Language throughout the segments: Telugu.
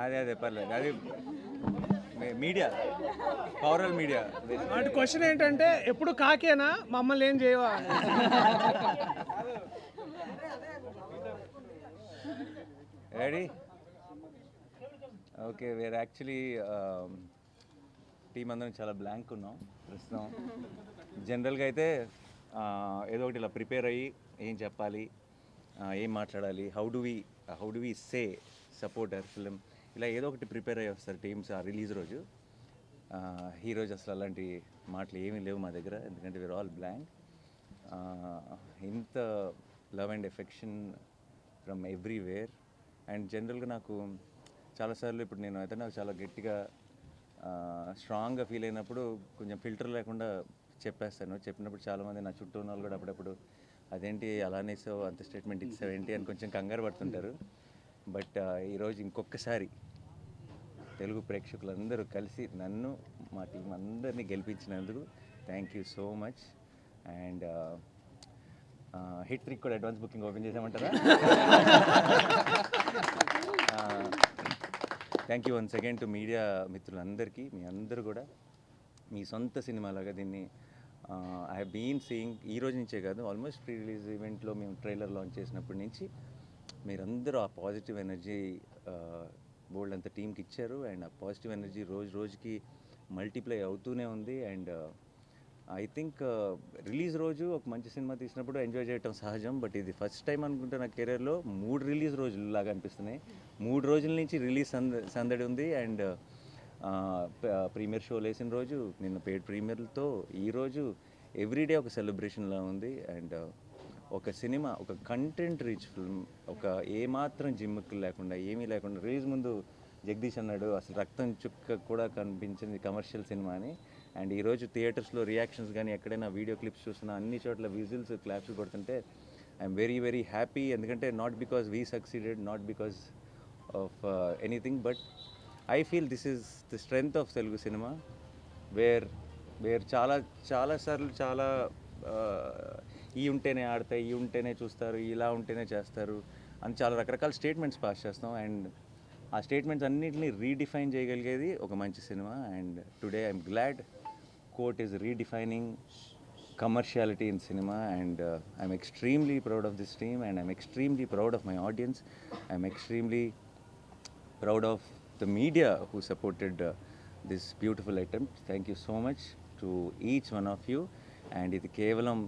అదే పర్లేదు, అది మీడియా, పవరల్ మీడియా. అంటే క్వశ్చన్ ఏంటంటే ఎప్పుడు కాకేనా మమ్మల్ని ఏం చేయవా? Ready? Okay, where actually team అందరం చాలా బ్లాంక్ ఉన్నాం ప్రస్తుతం. జనరల్గా అయితే ఏదో ఒకటి ఇలా ప్రిపేర్ అయ్యి ఏం చెప్పాలి, ఏం మాట్లాడాలి, how do we say support our film, ఇలా ఏదో ఒకటి ప్రిపేర్ అయ్యి వస్తారు టీమ్స్ ఆ రిలీజ్ రోజు. ఈరోజు అసలు అలాంటి మాటలు ఏమీ లేవు మా దగ్గర, ఎందుకంటే వీఆర్ ఆల్ బ్లాంక్. ఇంత love and affection from everywhere. And జనరల్గా నాకు చాలాసార్లు ఇప్పుడు నేను అయితే నాకు చాలా గట్టిగా స్ట్రాంగ్గా ఫీల్ అయినప్పుడు కొంచెం ఫిల్టర్ లేకుండా చెప్పేస్తాను. చెప్పినప్పుడు చాలామంది నా చుట్టూ ఉన్న వాళ్ళు కూడా అప్పుడప్పుడు అదేంటి అలానే సో అంత స్టేట్మెంట్ ఇచ్చావేంటి అని కొంచెం కంగారు పడుతుంటారు. బట్ ఈరోజు ఇంకొకసారి తెలుగు ప్రేక్షకులందరూ కలిసి నన్ను మా టీం అందరినీ గెలిపించినందుకు thank you so much. And hit trick కూడా అడ్వాన్స్ బుకింగ్ ఓపెన్ చేసామంటారా? Thank you once again to media మిత్రులందరికీ. మీ అందరూ కూడా మీ సొంత సినిమాలాగా దీన్ని ఐ హ్యావ్ బీన్ సీయింగ్ ఈ రోజు నుంచే కాదు, ఆల్మోస్ట్ ప్రీ రిలీజ్ ఈవెంట్లో మేము ట్రైలర్ లాంచ్ చేసినప్పటి నుంచి మీరందరూ ఆ పాజిటివ్ ఎనర్జీ బోల్డ్ అంత టీంకి ఇచ్చారు. అండ్ ఆ పాజిటివ్ ఎనర్జీ రోజు రోజుకి మల్టిప్లై అవుతూనే ఉంది. అండ్ ఐ థింక్ రిలీజ్ రోజు ఒక మంచి సినిమా తీసినప్పుడు ఎంజాయ్ చేయటం సహజం, బట్ ఇది ఫస్ట్ టైం అనుకుంటే నా కెరీర్లో 3 రిలీజ్ రోజులు లాగా అనిపిస్తున్నాయి. 3 రోజుల నుంచి రిలీజ్ సందడి ఉంది. అండ్ ప్రీమియర్ షోలు వేసిన రోజు, నిన్న పెయిడ్ ప్రీమియర్లతో ఈరోజు ఎవ్రీడే ఒక సెలబ్రేషన్లా ఉంది. అండ్ ఒక సినిమా, ఒక కంటెంట్ రిచ్ ఫిల్మ్, ఒక ఏమాత్రం జిమ్ముకు లేకుండా ఏమీ లేకుండా రిలీజ్ ముందు జగదీష్ అన్నాడు అసలు రక్తం చుక్క కూడా కనిపించింది కమర్షియల్ సినిమా అని. అండ్ ఈరోజు థియేటర్స్లో రియాక్షన్స్ కానీ ఎక్కడైనా వీడియో క్లిప్స్ చూసినా అన్ని చోట్ల విజిల్స్ క్లాప్స్ కొడుతుంటే ఐఎమ్ వెరీ వెరీ హ్యాపీ. ఎందుకంటే not because we succeeded, not because of anything, but I feel this is the strength of Telugu cinema where చాలాసార్లు చాలా ఈ ఉంటేనే ఆడతాయి, ఈ ఉంటేనే చూస్తారు, ఇలా ఉంటేనే చేస్తారు అని చాలా రకరకాల స్టేట్మెంట్స్ పాస్ చేస్తాం. అండ్ ఆ స్టేట్మెంట్స్ అన్నింటినీ రీడిఫైన్ చేయగలిగేది ఒక మంచి cinema. And today I'm glad court is redefining commerciality in cinema. And I'm extremely proud of this team, and I'm extremely proud of my audience. I'm extremely proud of the media who supported this beautiful attempt. Thank you so much to each one of you. And ఇది కేవలం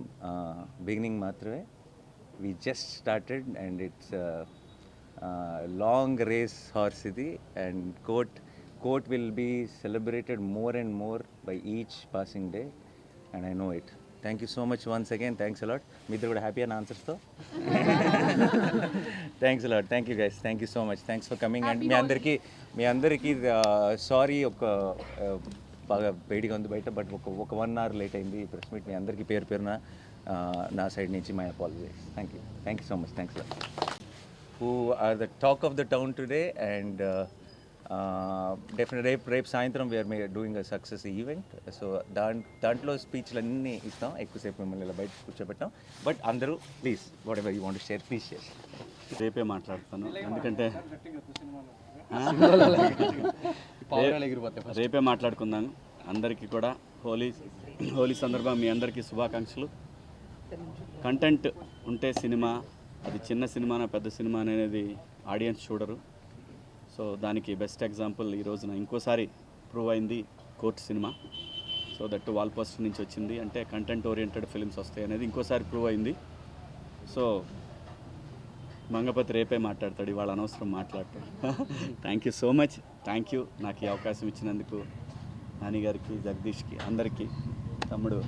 beginning మాత్రమే. We just started and it's long race horse ఇది. And court will be celebrated more and more by each passing day, and I know it. Thank you so much once again. Thanks a lot. మీ ఇద్దరు కూడా హ్యాపీ అని ఆన్సర్స్తో thanks a lot. Thank you guys. Thank you so much. Thanks for coming. And మీ అందరికీ సారీ, ఒక బాగా వేడిగా ఉంది బయట, బట్ ఒక 1 hour లేట్ అయింది ఈ ప్రెస్ మీట్. మీ అందరికీ పేరున నా సైడ్ నుంచి my apologies. Thank you so much. Thanks a lot. Who are the talk of the town today, and definite రేపు సాయంత్రం we're doing a success event. So దాంట్లో స్పీచ్లు అన్నీ ఇస్తాం, ఎక్కువసేపు మిమ్మల్ని ఇలా బయట కూర్చోబెట్టాం. బట్ అందరూ please whatever you want to share please share. రేపే మాట్లాడతాను, ఎందుకంటే రేపే మాట్లాడుకుందాం. అందరికీ కూడా హోలీ సందర్భంగా మీ అందరికీ శుభాకాంక్షలు. కంటెంట్ ఉంటే సినిమా, అది చిన్న సినిమానా పెద్ద సినిమా అనేది ఆడియన్స్ చూడరు. సో దానికి బెస్ట్ ఎగ్జాంపుల్ ఈ రోజున ఇంకోసారి ప్రూవ్ అయింది court cinema. So that wall poster నుంచి వచ్చింది, అంటే కంటెంట్ ఓరియంటెడ్ ఫిల్మ్స్ వస్తాయి అనేది ఇంకోసారి ప్రూవ్ అయింది. సో మంగపతి రేపే మాట్లాడతాడు, ఇవాళ అనవసరం మాట్లాడతాడు. Thank you so much. Thank you నాకు ఈ అవకాశం ఇచ్చినందుకు నాని గారికి, జగదీష్కి, అందరికీ, తమ్ముడు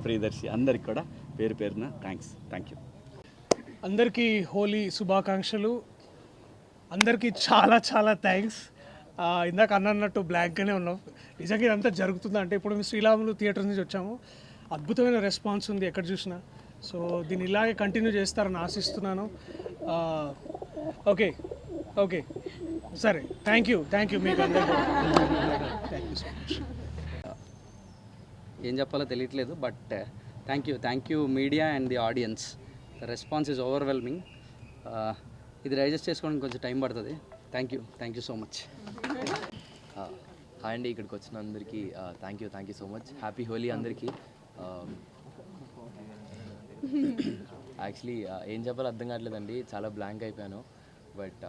ప్రియదర్శి, అందరికి కూడా పేరు పేరున థ్యాంక్ యూ. అందరికీ హోలీ శుభాకాంక్షలు. అందరికీ చాలా చాలా థ్యాంక్స్. ఇందాక అన్నట్టు బ్లాంక్గానే ఉన్నాం. నిజంగా ఇదంతా జరుగుతుందంటే ఇప్పుడు మేము శ్రీరాములు థియేటర్ నుంచి వచ్చాము. అద్భుతమైన రెస్పాన్స్ ఉంది ఎక్కడ చూసినా. సో దీన్ని ఇలాగే కంటిన్యూ చేస్తారని ఆశిస్తున్నాను. ఓకే సరే, థ్యాంక్ యూ మీకు అందరికీ. Thank you so much. ఏం చెప్పాలో తెలియట్లేదు, but thank you media and the audience the response is overwhelming. ఇది డైజెస్ట్ చేసుకోవడానికి కొంచెం టైం పడుతుంది. Thank you so much. Hi అండి, ఇక్కడికి వచ్చిన అందరికీ thank you so much. Happy Holi అందరికీ. యాక్చువల్లీ ఏం చెప్పాలో అర్థం కావట్లేదండి, చాలా బ్లాంక్ అయిపోయాను. బట్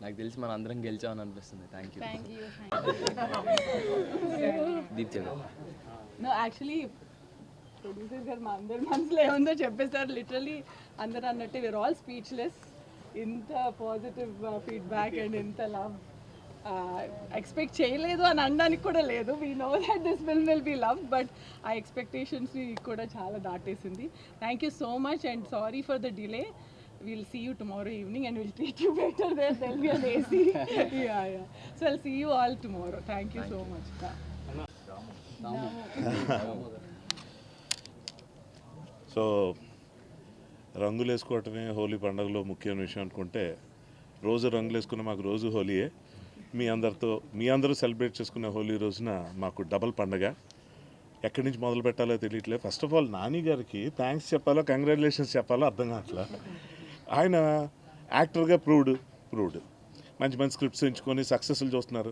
నాకు తెలిసి మన అందరం గెలిచామని అనిపిస్తుంది. Thank you. దీప్తి గారు. నో యాక్చువల్లీ ప్రొడ్యూసర్ గారు మా అందరి మనసులో ఏముందో చెప్పేస్తారు. లిటరలీ అందరూ అన్నట్టు వీఆర్ ఆల్ స్పీచ్లెస్. ఇంత పాజిటివ్ ఫీడ్బ్యాక్ అండ్ ఇంత లవ్ ఎక్స్పెక్ట్ చేయలేదు అని అనడానికి కూడా లేదు. We know that this film will be love, but ఆ ఎక్స్పెక్టేషన్స్ని కూడా చాలా దాటేసింది. Thank you so much and sorry for the delay. We'll see you tomorrow evening and we'll treat you better there. There'll be an AC. Yeah. So I'll see you all tomorrow. Thank you so much. So రంగులు వేసుకోవటమే హోలీ పండుగలో ముఖ్యమైన విషయం అనుకుంటే, రోజు రంగులు వేసుకున్న మాకు రోజు హోలీయే. మీ అందరూ సెలబ్రేట్ చేసుకునే హోలీ రోజున మాకు డబల్ పండుగ. ఎక్కడి నుంచి మొదలు పెట్టాలో తెలియట్లేదు. ఫస్ట్ ఆఫ్ ఆల్ నాని గారికి థ్యాంక్స్ చెప్పాలో కంగ్రాచులేషన్స్ చెప్పాలో అర్థం కావట్లేదు. ఆయన యాక్టర్గా ప్రూవ్డ్ మంచి స్క్రిప్ట్స్ ఎంచుకొని సక్సెస్లు చూస్తున్నారు,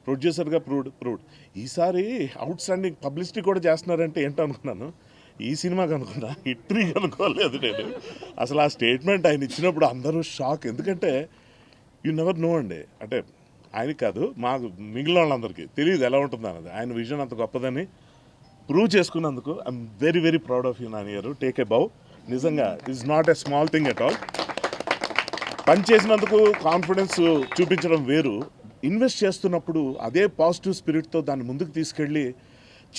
ప్రొడ్యూసర్గా ప్రూవ్డ్. ఈసారి అవుట్ స్టాండింగ్ పబ్లిసిటీ కూడా చేస్తున్నారంటే ఏంటో అనుకున్నాను. ఈ సినిమాకి అనుకున్నా, హిట్రీకి అనుకోలేదు నేను. అసలు ఆ స్టేట్మెంట్ ఆయన ఇచ్చినప్పుడు అందరూ షాక్. ఎందుకంటే యు నెవర్ నో అండి, అంటే ఆయనకి కాదు, మాకు మిగిలిన వాళ్ళందరికీ తెలియదు ఎలా ఉంటుంది అన్నది. ఆయన విజన్ అంత గొప్పదని ప్రూవ్ చేసుకున్నందుకు I'm very very proud of you Nani గారు. టేక్ ఏ బౌ. నిజంగా it's not a small thing at all. పని చేసినందుకు కాన్ఫిడెన్స్ చూపించడం వేరు, ఇన్వెస్ట్ చేస్తున్నప్పుడు అదే పాజిటివ్ స్పిరిట్తో దాన్ని ముందుకు తీసుకెళ్ళి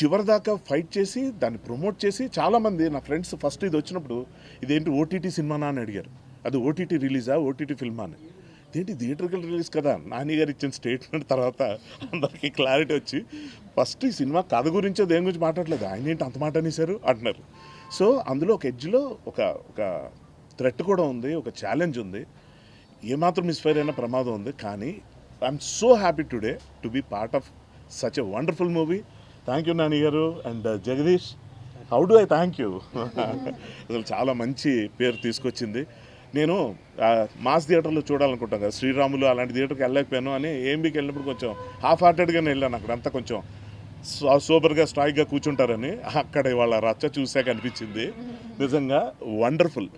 చివరిదాకా ఫైట్ చేసి దాన్ని ప్రమోట్ చేసి, చాలామంది నా ఫ్రెండ్స్ ఫస్ట్ ఇది వచ్చినప్పుడు ఇదేంటి ఓటీటీ సినిమానా అని అడిగారు. అది ఓటీటీ రిలీజా, ఓటీటీ ఫిల్మా అని. ఇదేంటి థియేటర్కల్ రిలీజ్ కదా. నాని గారు ఇచ్చిన స్టేట్మెంట్ తర్వాత అందరికీ క్లారిటీ వచ్చి, ఫస్ట్ ఈ సినిమా కథ గురించో దేని గురించి మాట్లాడలేదు, ఆయన ఏంటి అంత మాట అనేసారు అంటున్నారు. సో అందులో ఒక ఎడ్జ్లో ఒక థ్రెట్ కూడా ఉంది, ఒక ఛాలెంజ్ ఉంది, ఏమాత్రం మిస్ఫైర్ అయినా ప్రమాదం ఉంది. కానీ I'm so happy today to be part of such a wonderful movie. Thank you Nani గారు and Jagadish. How do I thank you. అసలు చాలా మంచి పేరు తీసుకొచ్చింది. నేను మాస్ థియేటర్లో చూడాలనుకుంటాను కదా, శ్రీరాములు అలాంటి థియేటర్కి వెళ్ళలేకపోయాను అని ఏఎంబీకి వెళ్ళినప్పుడు కొంచెం హాఫ్ హార్టెడ్గానే వెళ్ళాను. అక్కడంతా కొంచెం సూపర్గా స్ట్రాయిక్గా కూర్చుంటారని. అక్కడ వాళ్ళ రచ్చ చూసాక అనిపించింది నిజంగా వండర్ఫుల్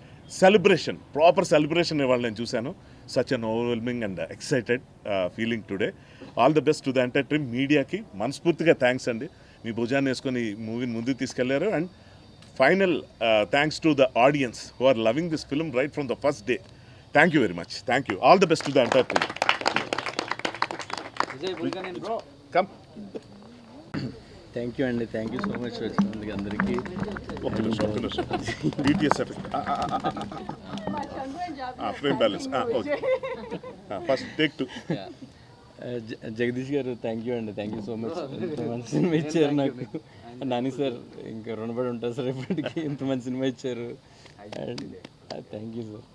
సెలబ్రేషన్, ప్రాపర్ సెలబ్రేషన్ ఇవాళ నేను చూశాను. Such an overwhelming and excited feeling today. All the best to the entire team. మీడియాకి మనస్ఫూర్తిగా థ్యాంక్స్ అండి, మీ భుజాన్ని వేసుకొని ఈ మూవీని ముందుకు తీసుకెళ్లారు. And final thanks to the audience who are loving this film right from the first day. Thank you very much. Thank you. All the best to the entire team. Bro, come. Thank you అండి, థ్యాంక్ యూ సో మచ్ వచ్చినందుకు అందరికీ. Okay, DTS certificate. Frame balance. Okay. First take two. Jagadish గారు థ్యాంక్ యూ అండి, థ్యాంక్ యూ సో మచ్. ఇంత మంచి సినిమా ఇచ్చారు నాకు. నాని సార్ ఇంకా రుణపడి ఉంటారు సార్ ఎప్పటికీ, ఇంత మంచి సినిమా ఇచ్చారు. And thank you sir.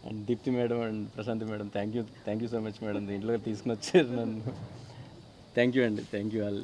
And Deepti madam and Prashanti madam thank you so much madam, దీంట్లో తీసుకుని వచ్చారు నన్ను. థ్యాంక్ యూ అండి, థ్యాంక్ యూ ఆల్.